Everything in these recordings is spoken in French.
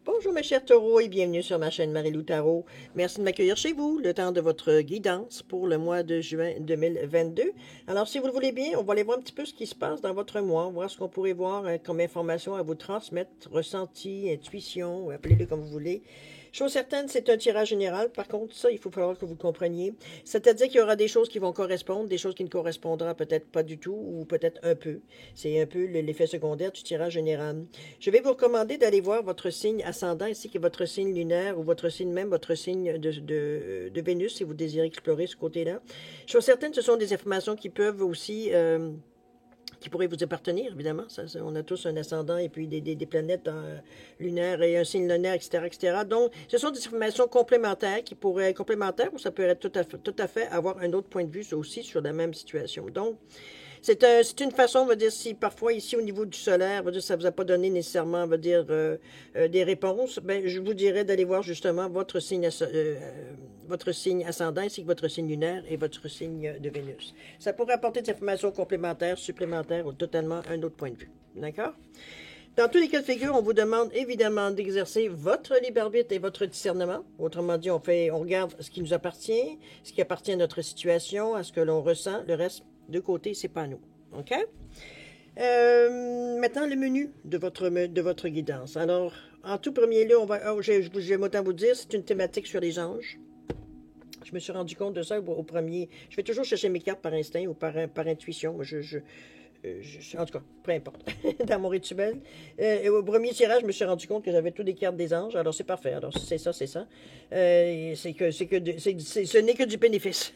Bonjour mes chers taureaux et bienvenue sur ma chaîne Marie-Lou Tarot. Merci de m'accueillir chez vous, le temps de votre guidance pour le mois de juin 2022. Alors si vous le voulez bien, on va aller voir un petit peu ce qui se passe dans votre mois, voir ce qu'on pourrait voir comme information à vous transmettre, ressenti, intuition, appelez-le comme vous voulez. Chose certaine, c'est un tirage général. Par contre, ça, il faut falloir que vous le compreniez. C'est-à-dire qu'il y aura des choses qui vont correspondre, des choses qui ne correspondront peut-être pas du tout, ou peut-être un peu. C'est un peu l'effet secondaire du tirage général. Je vais vous recommander d'aller voir votre signe ascendant, ainsi que votre signe lunaire, ou votre signe même, votre signe de Vénus, si vous désirez explorer ce côté-là. Chose certaine, ce sont des informations qui peuvent aussi... qui pourraient vous appartenir, évidemment. On a tous un ascendant et puis des planètes lunaires et un signe lunaire, etc., etc. Donc, ce sont des informations complémentaires qui pourraient être complémentaires ou ça peut être tout à fait avoir un autre point de vue aussi sur la même situation. Donc, c'est une façon, on va dire, si parfois ici au niveau du solaire, on va dire, ça ne vous a pas donné nécessairement, on va dire, des réponses, ben, je vous dirais d'aller voir justement votre signe ascendant ainsi que votre signe lunaire et votre signe de Vénus. Ça pourrait apporter des informations complémentaires, supplémentaires ou totalement un autre point de vue. D'accord? Dans tous les cas de figure, on vous demande évidemment d'exercer votre libre arbitre et votre discernement. Autrement dit, on regarde ce qui nous appartient, ce qui appartient à notre situation, à ce que l'on ressent. Le reste, de côté, c'est pas à nous. OK? Maintenant, le menu de votre guidance. Alors, en tout premier lieu, je vais autant vous dire, c'est une thématique sur les anges. Je me suis rendu compte de ça au premier. Je vais toujours chercher mes cartes par instinct ou par intuition. En tout cas, peu importe, dans mon rituel. Au premier tirage, je me suis rendu compte que j'avais toutes les cartes des anges. Alors, c'est parfait. Alors, c'est ça, c'est ça. Ce n'est que du bénéfice.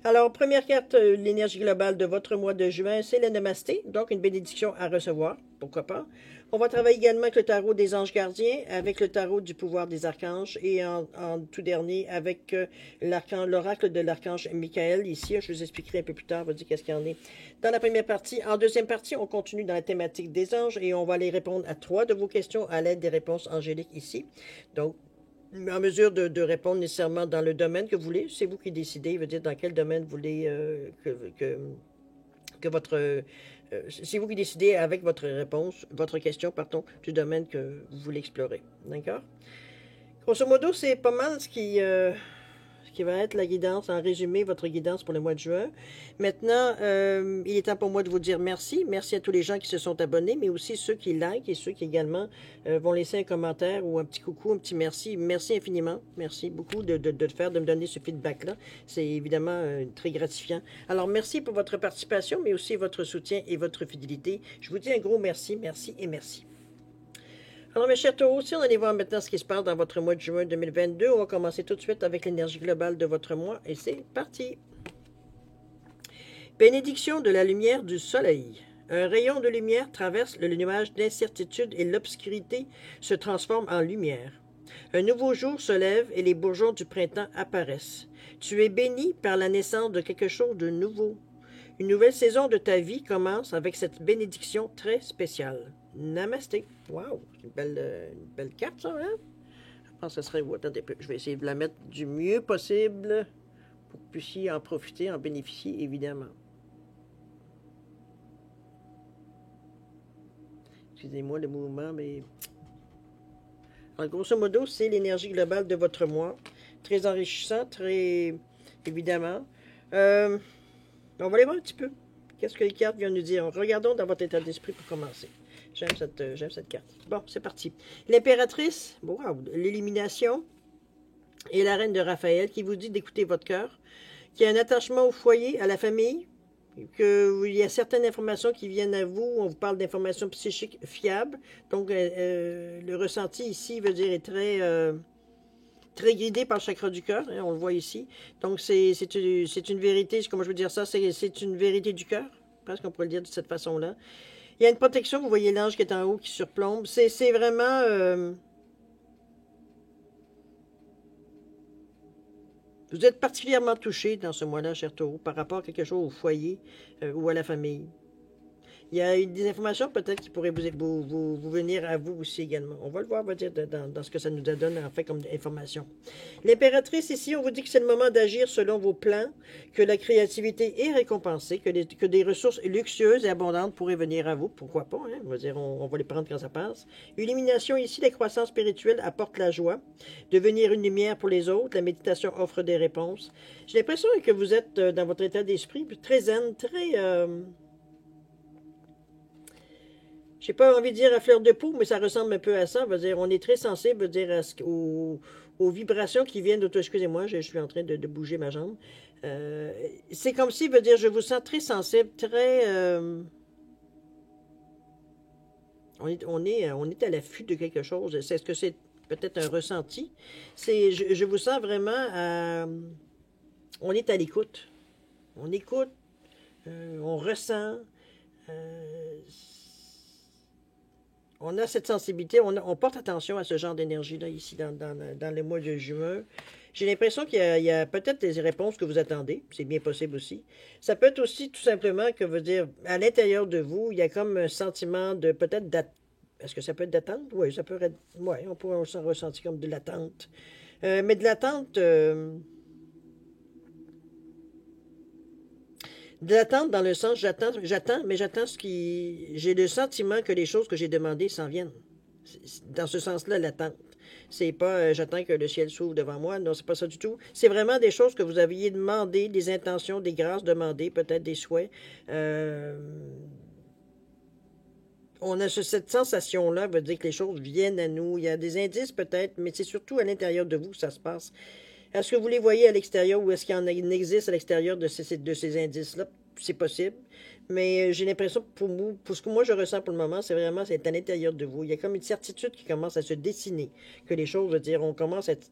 Alors, première carte, l'énergie globale de votre mois de juin, c'est le namasté. Donc, une bénédiction à recevoir. Pourquoi pas. On va travailler également avec le tarot des anges gardiens, avec le tarot du pouvoir des archanges et en tout dernier avec l'oracle de l'archange Michael. Ici, je vous expliquerai un peu plus tard, on va dire qu'est-ce qu'il y en est dans la première partie. En deuxième partie, on continue dans la thématique des anges et on va aller répondre à 3 de vos questions à l'aide des réponses angéliques ici. Donc, en mesure de répondre nécessairement dans le domaine que vous voulez. C'est vous qui décidez, veut dire dans quel domaine vous voulez que votre... c'est vous qui décidez avec votre réponse, votre question, pardon, du domaine que vous voulez explorer. D'accord? Grosso modo, c'est pas mal ce qui va être la guidance, en résumé, votre guidance pour le mois de juin. Maintenant, il est temps pour moi de vous dire merci. Merci à tous les gens qui se sont abonnés, mais aussi ceux qui likent et ceux qui également vont laisser un commentaire ou un petit coucou, un petit merci. Merci infiniment. Merci beaucoup de me donner ce feedback-là. C'est évidemment très gratifiant. Alors, merci pour votre participation, mais aussi votre soutien et votre fidélité. Je vous dis un gros merci, merci et merci. Alors, mes chers taureaux, si on allait voir maintenant ce qui se passe dans votre mois de juin 2022, on va commencer tout de suite avec l'énergie globale de votre mois, et c'est parti. Bénédiction de la lumière du soleil. Un rayon de lumière traverse le nuage d'incertitude et l'obscurité se transforme en lumière. Un nouveau jour se lève et les bourgeons du printemps apparaissent. Tu es béni par la naissance de quelque chose de nouveau. Une nouvelle saison de ta vie commence avec cette bénédiction très spéciale. Namasté. Wow, une belle carte, ça, hein? Je pense que ce serait... Attendez un peu, je vais essayer de la mettre du mieux possible pour que vous puissiez en profiter, en bénéficier, évidemment. Excusez-moi le mouvement, mais... Alors, grosso modo, c'est l'énergie globale de votre mois. Très enrichissant, très... évidemment. On va aller voir un petit peu. Qu'est-ce que les cartes viennent nous dire? Regardons dans votre état d'esprit pour commencer. J'aime cette carte. Bon, c'est parti. L'impératrice, wow, l'élimination et la reine de Raphaël qui vous dit d'écouter votre cœur, qui a un attachement au foyer, à la famille, qu'il y a certaines informations qui viennent à vous. On vous parle d'informations psychiques fiables. Donc, le ressenti ici veut dire est très guidé par le chakra du cœur, hein, on le voit ici. Donc, c'est une vérité, comment je veux dire ça, c'est une vérité du cœur, presque on pourrait le dire de cette façon-là. Il y a une protection, vous voyez l'ange qui est en haut, qui surplombe. C'est vraiment... vous êtes particulièrement touché dans ce mois-là, cher taureau, par rapport à quelque chose au foyer ou à la famille. Il y a des informations peut-être qui pourraient vous venir à vous aussi également. On va le voir, on va dire, dans ce que ça nous donne en fait comme information. L'impératrice ici, on vous dit que c'est le moment d'agir selon vos plans, que la créativité est récompensée, que des ressources luxueuses et abondantes pourraient venir à vous. Pourquoi pas, hein? On va dire, on va les prendre quand ça passe. Illumination ici, la croissance spirituelle apporte la joie. Devenir une lumière pour les autres, la méditation offre des réponses. J'ai l'impression que vous êtes dans votre état d'esprit très zen, très... j'ai pas envie de dire à fleur de peau, mais ça ressemble un peu à ça. Veut dire, on est très sensible, veut dire, aux vibrations qui viennent d'auto. Excusez-moi, je suis en train de bouger ma jambe. C'est comme si, veut dire, je vous sens très sensible, très. On est à l'affût de quelque chose. Est-ce que c'est peut-être un ressenti? Je vous sens vraiment. On est à l'écoute. On écoute, on ressent. On a cette sensibilité, on porte attention à ce genre d'énergie-là ici dans le mois de juin. J'ai l'impression qu'il y a peut-être des réponses que vous attendez, c'est bien possible aussi. Ça peut être aussi tout simplement que veut dire, à l'intérieur de vous, il y a comme un sentiment de peut-être d'attente. Est-ce que ça peut être d'attente? Oui, ça peut être. Oui, on pourrait s'en ressentir comme de l'attente. Mais de l'attente. De l'attente dans le sens, mais j'attends ce qui... J'ai le sentiment que les choses que j'ai demandées s'en viennent. Dans ce sens-là, l'attente. C'est pas j'attends que le ciel s'ouvre devant moi. Non, c'est pas ça du tout. C'est vraiment des choses que vous aviez demandées, des intentions, des grâces demandées, peut-être des souhaits. On a cette sensation-là, veut dire que les choses viennent à nous. Il y a des indices peut-être, mais c'est surtout à l'intérieur de vous que ça se passe. Est-ce que vous les voyez à l'extérieur ou est-ce qu'il y en existe à l'extérieur de ces indices-là? C'est possible. Mais j'ai l'impression, pour ce que moi je ressens pour le moment, c'est vraiment c'est à l'intérieur de vous. Il y a comme une certitude qui commence à se dessiner. Que les choses, je veux dire, on commence à être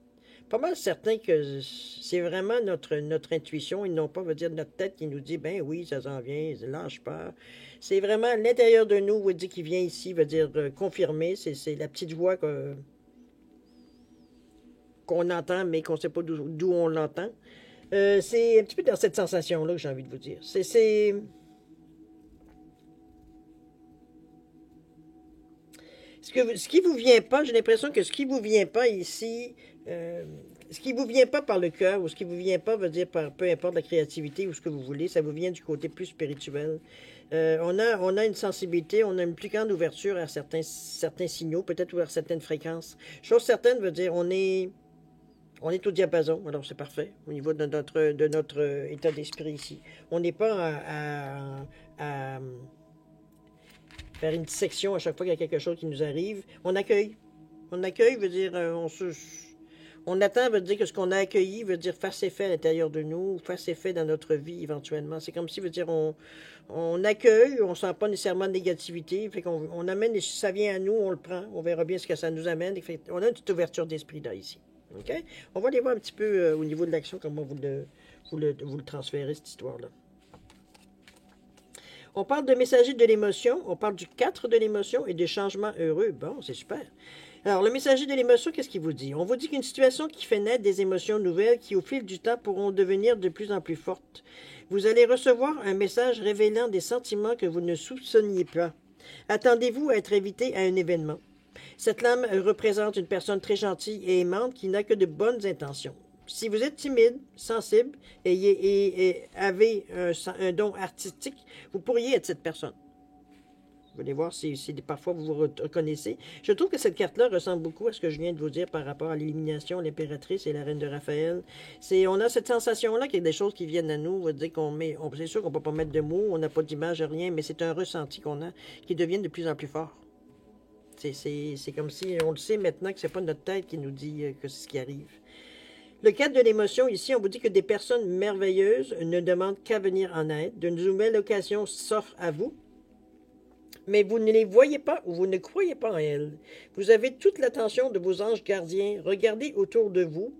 pas mal certain que c'est vraiment notre intuition et non pas, veut dire, notre tête qui nous dit, ben oui, ça s'en vient, lâche pas. C'est vraiment à l'intérieur de nous, veut dire, qui vient ici, veut dire, confirmer. C'est la petite voix qu'on entend, mais qu'on ne sait pas d'où on l'entend. C'est un petit peu dans cette sensation-là que j'ai envie de vous dire. Ce qui vous vient pas, j'ai l'impression que ce qui vous vient pas ici, ce qui vous vient pas par le cœur, ou ce qui vous vient pas, veut dire par peu importe la créativité ou ce que vous voulez, ça vous vient du côté plus spirituel. On a une sensibilité, on a une plus grande ouverture à certains signaux, peut-être ou à certaines fréquences. Chose certaine veut dire on est au diapason, alors c'est parfait, au niveau de notre état d'esprit ici. On n'est pas à faire une dissection à chaque fois qu'il y a quelque chose qui nous arrive. On accueille. On accueille veut dire, on attend, veut dire que ce qu'on a accueilli veut dire fasse effet à l'intérieur de nous, fasse effet dans notre vie éventuellement. C'est comme si, veut dire, on accueille, on ne sent pas nécessairement de négativité, fait qu'on amène, et si ça vient à nous, on le prend, on verra bien ce que ça nous amène. On a une petite ouverture d'esprit là, ici. Okay? On va aller voir un petit peu au niveau de l'action, comment vous le transférez, cette histoire-là. On parle de messager de l'émotion, on parle du 4 de l'émotion et de changements heureux. Bon, c'est super. Alors, le messager de l'émotion, qu'est-ce qu'il vous dit? On vous dit qu'une situation qui fait naître des émotions nouvelles qui, au fil du temps, pourront devenir de plus en plus fortes. Vous allez recevoir un message révélant des sentiments que vous ne soupçonniez pas. Attendez-vous à être invité à un événement. Cette lame représente une personne très gentille et aimante qui n'a que de bonnes intentions. Si vous êtes timide, sensible et avez un don artistique, vous pourriez être cette personne. Vous allez voir si parfois vous vous reconnaissez. Je trouve que cette carte-là ressemble beaucoup à ce que je viens de vous dire par rapport à l'illumination, l'impératrice et la reine de Raphaël. On a cette sensation-là qu'il y a des choses qui viennent à nous. On va dire c'est sûr qu'on ne peut pas mettre de mots, on n'a pas d'image, rien, mais c'est un ressenti qu'on a qui devient de plus en plus fort. C'est comme si on le sait maintenant que ce n'est pas notre tête qui nous dit que c'est ce qui arrive. Le 4 de l'émotion, ici, on vous dit que des personnes merveilleuses ne demandent qu'à venir en aide. De nouvelles occasions s'offrent à vous, mais vous ne les voyez pas ou vous ne croyez pas en elles. Vous avez toute l'attention de vos anges gardiens. Regardez autour de vous.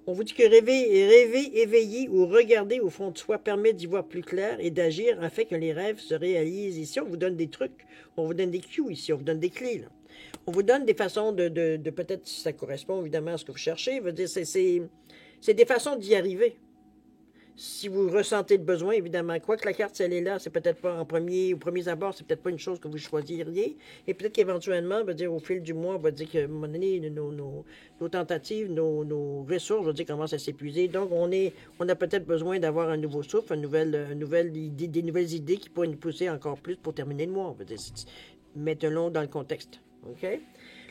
On vous dit que rêver, éveiller ou regarder au fond de soi permet d'y voir plus clair et d'agir afin que les rêves se réalisent. Ici, on vous donne des trucs, on vous donne des cues ici, on vous donne des clés, là. On vous donne des façons de peut-être, si ça correspond évidemment à ce que vous cherchez, veut dire c'est des façons d'y arriver. si vous ressentez le besoin, évidemment. Quoi que la carte, si elle est là, c'est peut-être pas en premier, au premier abord, c'est peut-être pas une chose que vous choisiriez. Et peut-être qu'éventuellement, on va dire, au fil du mois, on va dire qu'à un moment donné, nos tentatives, nos ressources, on va dire, commencent à s'épuiser. Donc, on a peut-être besoin d'avoir un nouveau souffle, des nouvelles idées qui pourraient nous pousser encore plus pour terminer le mois. On va dire, mettons-le dans le contexte. OK?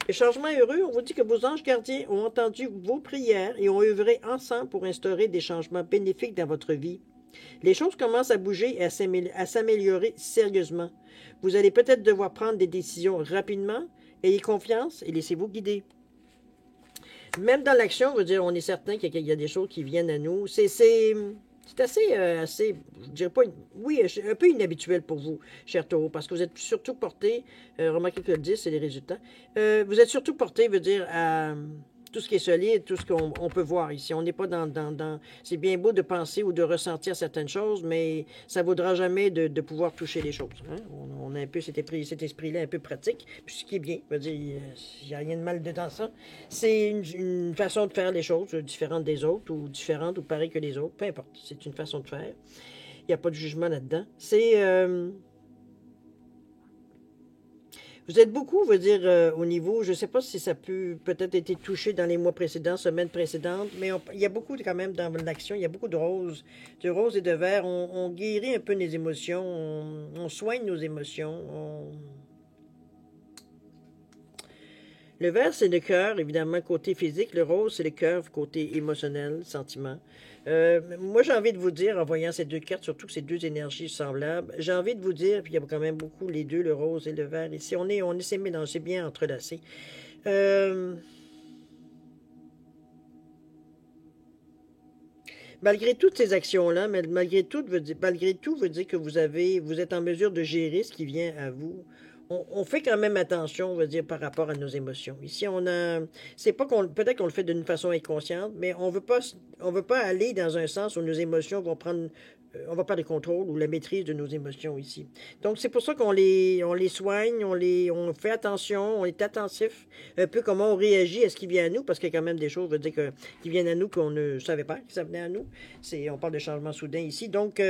Le changement heureux, on vous dit que vos anges gardiens ont entendu vos prières et ont œuvré ensemble pour instaurer des changements bénéfiques dans votre vie. Les choses commencent à bouger et à s'améliorer sérieusement. Vous allez peut-être devoir prendre des décisions rapidement. Ayez confiance et laissez-vous guider. Même dans l'action, on veut dire, on est certain qu'il y a des choses qui viennent à nous. C'est assez, je dirais pas, oui, un peu inhabituel pour vous, cher Taureau, parce que vous êtes surtout porté, remarquez que le 10, c'est les résultats, vous êtes surtout porté, veut dire, à tout ce qui est solide, tout ce qu'on peut voir ici. On n'est pas c'est bien beau de penser ou de ressentir certaines choses, mais ça ne vaudra jamais de pouvoir toucher les choses. Hein? On a un peu cet esprit-là un peu pratique, puis ce qui est bien, veut dire, il n'y a rien de mal dedans ça. C'est une façon de faire les choses différente des autres, ou différente ou pareille que les autres, peu importe. C'est une façon de faire. Il n'y a pas de jugement là-dedans. Vous êtes beaucoup, veut dire, au niveau, je ne sais pas si ça peut-être été touché dans les mois précédents, semaines précédentes, mais il y a beaucoup quand même dans l'action, il y a beaucoup de roses et de verts. On guérit un peu les émotions, on soigne nos émotions. Le vert, c'est le cœur, évidemment, côté physique. Le rose, c'est le cœur, côté émotionnel, sentiment. Moi, j'ai envie de vous dire, en voyant ces deux cartes, surtout ces deux énergies semblables, j'ai envie de vous dire, puis il y a quand même beaucoup les deux, le rose et le vert, ici, on s'est mélangé, bien entrelacés. Malgré toutes ces actions-là, malgré tout veut dire que vous êtes en mesure de gérer ce qui vient à vous. On fait quand même attention, on va dire, par rapport à nos émotions. Ici, c'est pas peut-être qu'on le fait d'une façon inconsciente, mais on veut pas aller dans un sens où nos émotions vont prendre, on va perdre le contrôle ou la maîtrise de nos émotions ici. Donc, c'est pour ça on les soigne, on fait attention, on est attentif, un peu comment on réagit à ce qui vient à nous, parce qu'il y a quand même des choses, veut dire, qui viennent à nous qu'on ne savait pas que ça venait à nous. On parle de changement soudain ici. Donc,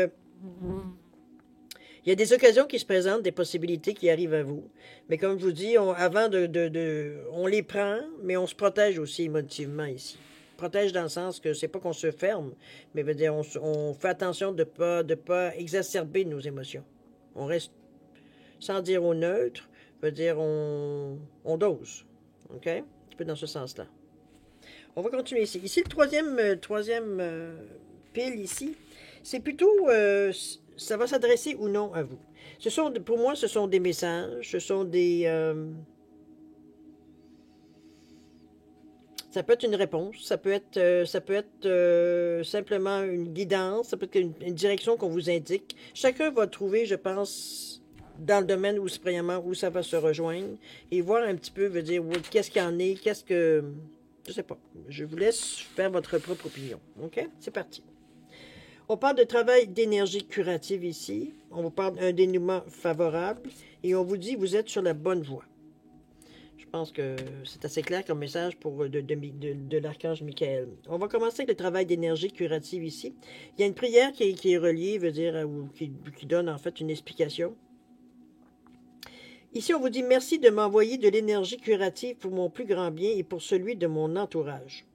il y a des occasions qui se présentent, des possibilités qui arrivent à vous. Mais comme je vous dis, on les prend, mais on se protège aussi émotivement ici. Protège dans le sens que c'est pas qu'on se ferme, mais veut dire on fait attention de pas exacerber nos émotions. On reste sans dire au neutre, veut dire on dose. OK? Un petit peu dans ce sens-là. On va continuer ici. Ici, le troisième pile ici, c'est plutôt ça va s'adresser ou non à vous. Pour moi, ce sont des messages, ce sont ça peut être une réponse, ça peut être simplement une guidance, ça peut être une direction qu'on vous indique. Chacun va trouver, je pense, dans le domaine où où ça va se rejoindre et voir un petit peu, veut dire, qu'est-ce qu'il y en est, je sais pas. Je vous laisse faire votre propre opinion. OK? C'est parti. On parle de travail d'énergie curative ici. On vous parle d'un dénouement favorable. Et on vous dit, vous êtes sur la bonne voie. Je pense que c'est assez clair comme message de l'archange Michael. On va commencer avec le travail d'énergie curative ici. Il y a une prière qui est reliée, veut dire, ou qui donne en fait une explication. Ici, on vous dit, merci de m'envoyer de l'énergie curative pour mon plus grand bien et pour celui de mon entourage.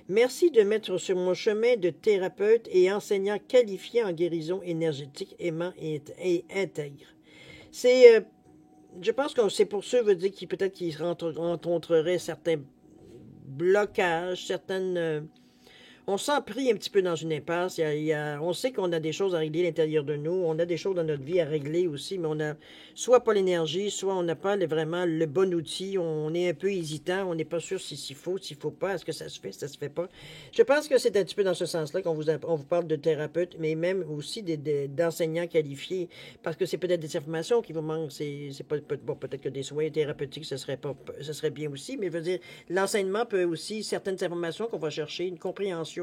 Merci de mettre sur mon chemin de thérapeute et enseignant qualifié en guérison énergétique, aimant et intègre. Je pense que c'est pour ceux, veut dire, qui peut-être qu'ils rencontreraient certains blocages, on s'en prie un petit peu dans une impasse. On sait qu'on a des choses à régler à l'intérieur de nous. On a des choses dans notre vie à régler aussi, mais on n'a soit pas l'énergie, soit on n'a pas vraiment le bon outil. On est un peu hésitant. On n'est pas sûr s'il faut pas. Est-ce que ça se fait, ça se fait pas. Je pense que c'est un petit peu dans ce sens-là qu'on vous parle de thérapeute, mais même aussi d'enseignants qualifiés, parce que c'est peut-être des informations qui vous manquent. Peut-être que des soins thérapeutiques, ce serait bien aussi, mais je veux dire, l'enseignement peut aussi, certaines informations qu'on va chercher, une compréhension,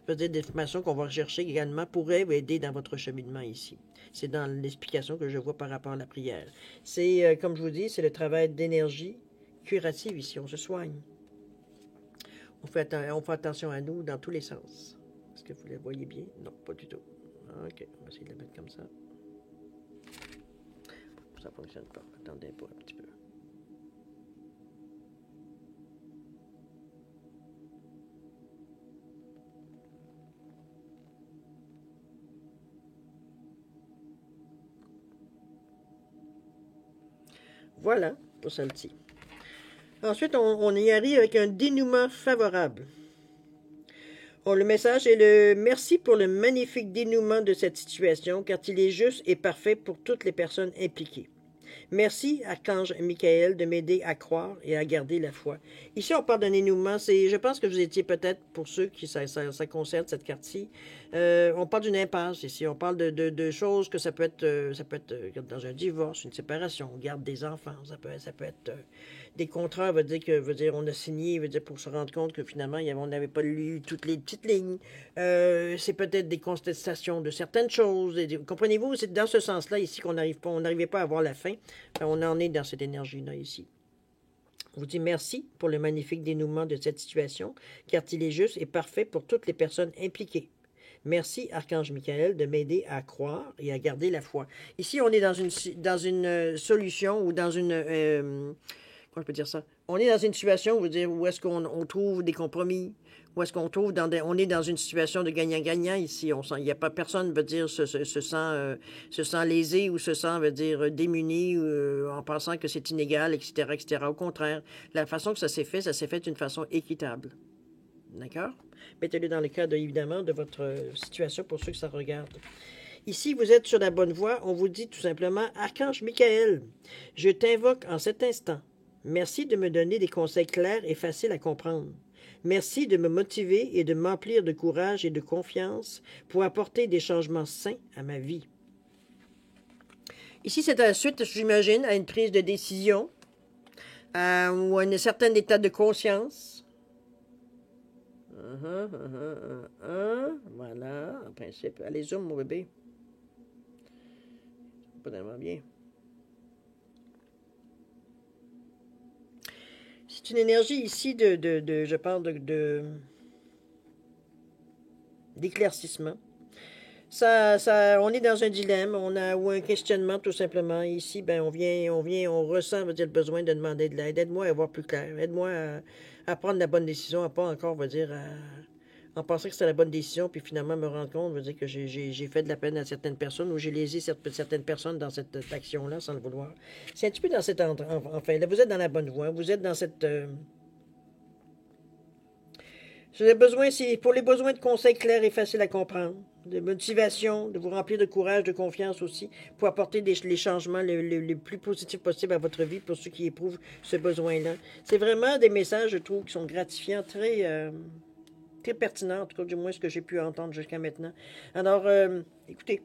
peut-être des informations qu'on va rechercher également pourraient vous aider dans votre cheminement ici. C'est dans l'explication que je vois par rapport à la prière. C'est, comme je vous dis, c'est le travail d'énergie curative ici. On se soigne. On fait attention à nous dans tous les sens. Est-ce que vous la voyez bien? Non, pas du tout. OK, on va essayer de la mettre comme ça. Ça ne fonctionne pas. Attendez pas un petit peu. Voilà pour celle-ci. Ensuite, on y arrive avec un dénouement favorable. Le message est le merci pour le magnifique dénouement de cette situation, car il est juste et parfait pour toutes les personnes impliquées. Merci, Archange Michael, de m'aider à croire et à garder la foi. Ici, on parle d'un dénouement. Je pense que vous étiez peut-être, pour ceux qui ça concerne cette carte-ci, on parle d'une impasse ici. On parle de choses que ça peut être dans un divorce, une séparation, on garde des enfants. Ça peut être des contrats, veut dire on a signé, veut dire pour se rendre compte que finalement, on n'avait pas lu toutes les petites lignes. C'est peut-être des contestations de certaines choses. Comprenez-vous, c'est dans ce sens-là ici qu'on n'arrivait pas à voir la fin. On en est dans cette énergie-là ici. On vous dit merci pour le magnifique dénouement de cette situation, car il est juste et parfait pour toutes les personnes impliquées. Merci, Archange Michael, de m'aider à croire et à garder la foi. Ici, on est dans une solution ou dans une... comment je peux dire ça? On est dans une situation où est-ce qu'on trouve des compromis, où est-ce qu'on trouve on est dans une situation de gagnant-gagnant ici. Il n'y a pas personne veut dire se sent lésé ou se sent veut dire démuni en pensant que c'est inégal, etc., etc. Au contraire, la façon que ça s'est fait d'une façon équitable. D'accord? Mettez-le dans le cadre, évidemment, de votre situation pour ceux que ça regarde. Ici, vous êtes sur la bonne voie. On vous dit tout simplement, Archange Michael, je t'invoque en cet instant. Merci de me donner des conseils clairs et faciles à comprendre. Merci de me motiver et de m'emplir de courage et de confiance pour apporter des changements sains à ma vie. Ici, c'est à la suite, j'imagine, à une prise de décision ou à un certain état de conscience. Voilà, en principe. Allez, zoom, mon bébé. Pas tellement bien. C'est une énergie ici je parle d'éclaircissement. On est dans un dilemme, ou un questionnement tout simplement. Ici, ben, on ressent, le besoin de demander de l'aide. Aide-moi à voir plus clair. Aide-moi à prendre la bonne décision, à pas encore, en pensant que c'était la bonne décision, puis finalement me rendre compte, que j'ai fait de la peine à certaines personnes ou j'ai lésé certaines personnes dans cette action-là sans le vouloir. C'est un petit peu dans cette... Enfin, là, vous êtes dans la bonne voie. Vous êtes dans cette... c'est pour les besoins de conseils clairs et faciles à comprendre, de motivation, de vous remplir de courage, de confiance aussi, pour apporter les changements les plus positifs possibles à votre vie pour ceux qui éprouvent ce besoin-là. C'est vraiment des messages, je trouve, qui sont gratifiants, très pertinents, en tout cas, du moins ce que j'ai pu entendre jusqu'à maintenant. Alors, écoutez,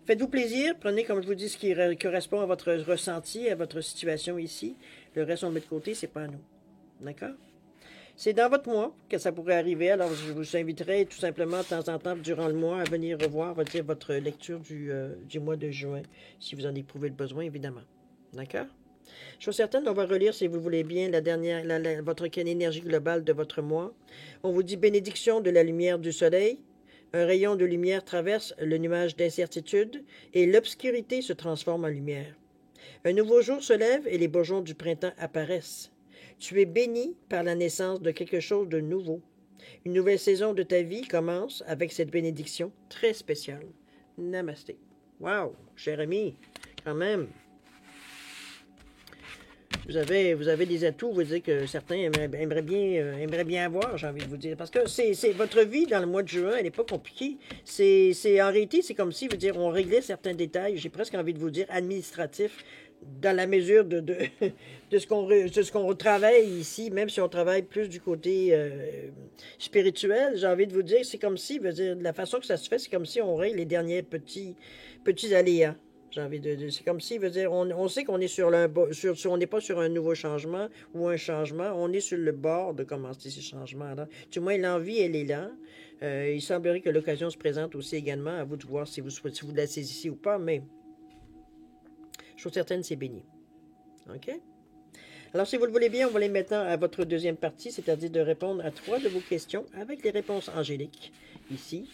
faites-vous plaisir, prenez, comme je vous dis, ce qui correspond à votre ressenti, à votre situation ici. Le reste, on le met de côté, c'est pas à nous. D'accord? C'est dans votre mois que ça pourrait arriver, alors je vous inviterai tout simplement de temps en temps, durant le mois, à venir revoir votre lecture du mois de juin, si vous en éprouvez le besoin, évidemment. D'accord? Chose certaine, on va relire, si vous voulez bien, votre énergie globale de votre mois. On vous dit bénédiction de la lumière du soleil. Un rayon de lumière traverse le nuage d'incertitude et l'obscurité se transforme en lumière. Un nouveau jour se lève et les bourgeons du printemps apparaissent. Tu es béni par la naissance de quelque chose de nouveau. Une nouvelle saison de ta vie commence avec cette bénédiction très spéciale. Namasté. Wow, cher ami, quand même. Vous avez des atouts, vous dites que certains aimeraient bien avoir, j'ai envie de vous dire. Parce que c'est votre vie dans le mois de juin, elle n'est pas compliquée. En réalité, c'est comme si, on réglait certains détails, j'ai presque envie de vous dire, administratifs, dans la mesure de ce qu'on retravaille ici, même si on travaille plus du côté spirituel, j'ai envie de vous dire, c'est comme si, de la façon que ça se fait, c'est comme si on règle les derniers petits aléas. J'ai envie c'est comme si, on sait qu'on est on n'est pas sur un nouveau changement ou un changement, on est sur le bord de commencer ces changements-là. Du moins, l'envie, elle est là. Il semblerait que l'occasion se présente aussi également, à vous de voir si vous la saisissez ou pas, mais chose certaine, c'est béni. OK? Alors, si vous le voulez bien, on va aller maintenant à votre deuxième partie, c'est-à-dire de répondre à 3 de vos questions avec les réponses angéliques, ici.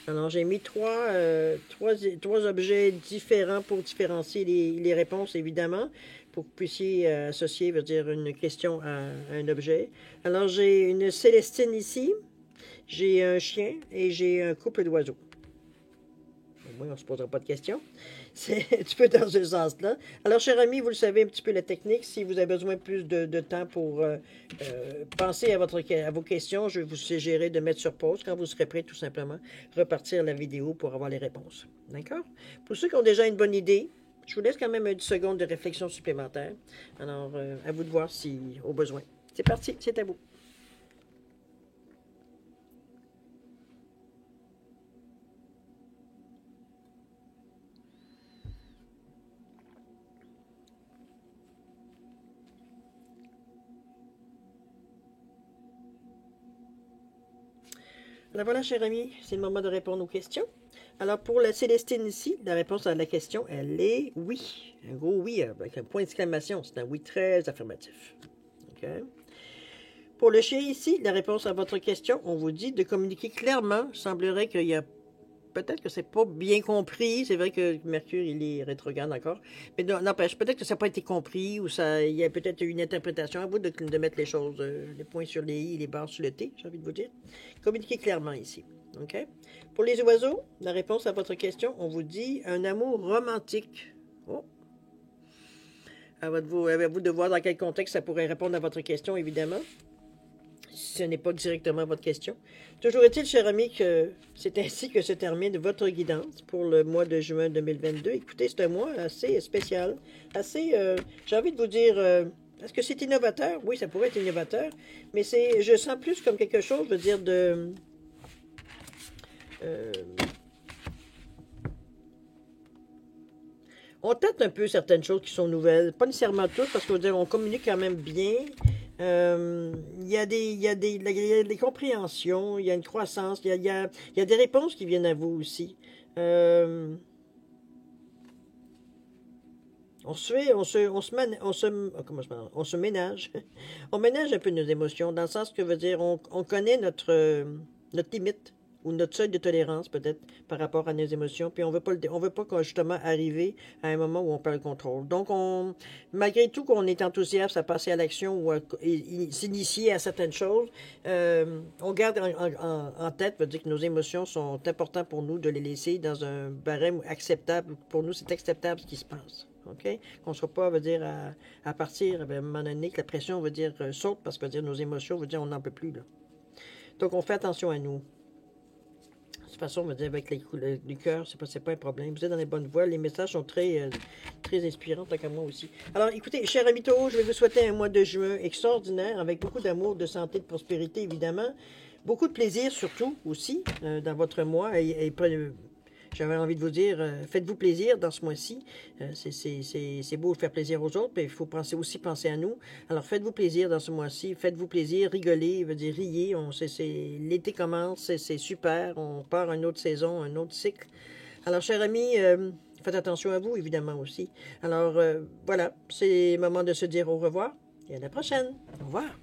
Alors, j'ai mis trois objets différents pour différencier les réponses, évidemment, pour que vous puissiez associer, veut dire, une question à un objet. Alors, j'ai une Célestine ici, j'ai un chien et j'ai un couple d'oiseaux. Au moins, on ne se posera pas de questions. C'est un petit peu dans ce sens-là. Alors, cher ami, vous le savez un petit peu la technique. Si vous avez besoin de plus de temps pour penser à vos questions, je vais vous suggérer de mettre sur pause quand vous serez prêt, tout simplement, repartir la vidéo pour avoir les réponses. D'accord? Pour ceux qui ont déjà une bonne idée, je vous laisse quand même une seconde de réflexion supplémentaire. Alors, à vous de voir si au besoin. C'est parti, c'est à vous. Alors voilà, cher ami, c'est le moment de répondre aux questions. Alors pour la Célestine ici, la réponse à la question, elle est oui. Un gros oui avec un point d'exclamation. C'est un oui très affirmatif. OK? Pour le chien ici, la réponse à votre question, on vous dit de communiquer clairement. Il semblerait qu'il y a peut-être que c'est pas bien compris. C'est vrai que Mercure, il est rétrograde encore. Mais n'empêche, peut-être que ça n'a pas été compris ou il y a peut-être une interprétation. À vous de mettre les choses, les points sur les i, les barres sur le t, j'ai envie de vous dire. Communiquez clairement ici. OK? Pour les oiseaux, la réponse à votre question, on vous dit un amour romantique. Oh! À vous de voir dans quel contexte ça pourrait répondre à votre question, évidemment. Ce n'est pas directement votre question. Toujours est-il, cher ami, que c'est ainsi que se termine votre guidance pour le mois de juin 2022. Écoutez, c'est un mois assez spécial, assez, j'ai envie de vous dire, est-ce que c'est innovateur? Oui, ça pourrait être innovateur, mais je sens plus comme quelque chose, je veux dire, on tâte un peu certaines choses qui sont nouvelles, pas nécessairement toutes, parce qu'on on communique quand même bien. Il y a des compréhensions, il y a une croissance, il y a des réponses qui viennent à vous aussi. On se ménage. On ménage un peu nos émotions, dans le sens que veut dire, on connaît notre limite, ou notre seuil de tolérance, peut-être, par rapport à nos émotions, puis on veut pas justement arriver à un moment où on perd le contrôle. Donc, malgré tout qu'on est enthousiaste à passer à l'action ou à s'initier à certaines choses, on garde en tête, veut dire que nos émotions sont importantes pour nous, de les laisser dans un barème acceptable. Pour nous, c'est acceptable ce qui se passe. OK? Qu'on ne soit pas, veut dire, à partir, à un moment donné, que la pression, veut dire, saute, parce que, veut dire, nos émotions, veut dire, on n'en peut plus, là. Donc, on fait attention à nous. De toute façon, on va dire, avec les cœurs, c'est pas un problème. Vous êtes dans les bonnes voies. Les messages sont très inspirants, tant qu'à moi aussi. Alors, écoutez, cher ami Taureau, je vais vous souhaiter un mois de juin extraordinaire, avec beaucoup d'amour, de santé, de prospérité, évidemment. Beaucoup de plaisir, surtout, aussi, dans votre mois. J'avais envie de vous dire, faites-vous plaisir dans ce mois-ci. C'est beau de faire plaisir aux autres, mais il faut aussi penser à nous. Alors, faites-vous plaisir dans ce mois-ci. Faites-vous plaisir, rigolez, veut dire riez. L'été commence, c'est super. On part à une autre saison, un autre cycle. Alors, chers amis, faites attention à vous, évidemment, aussi. Alors, voilà, c'est le moment de se dire au revoir et à la prochaine. Au revoir.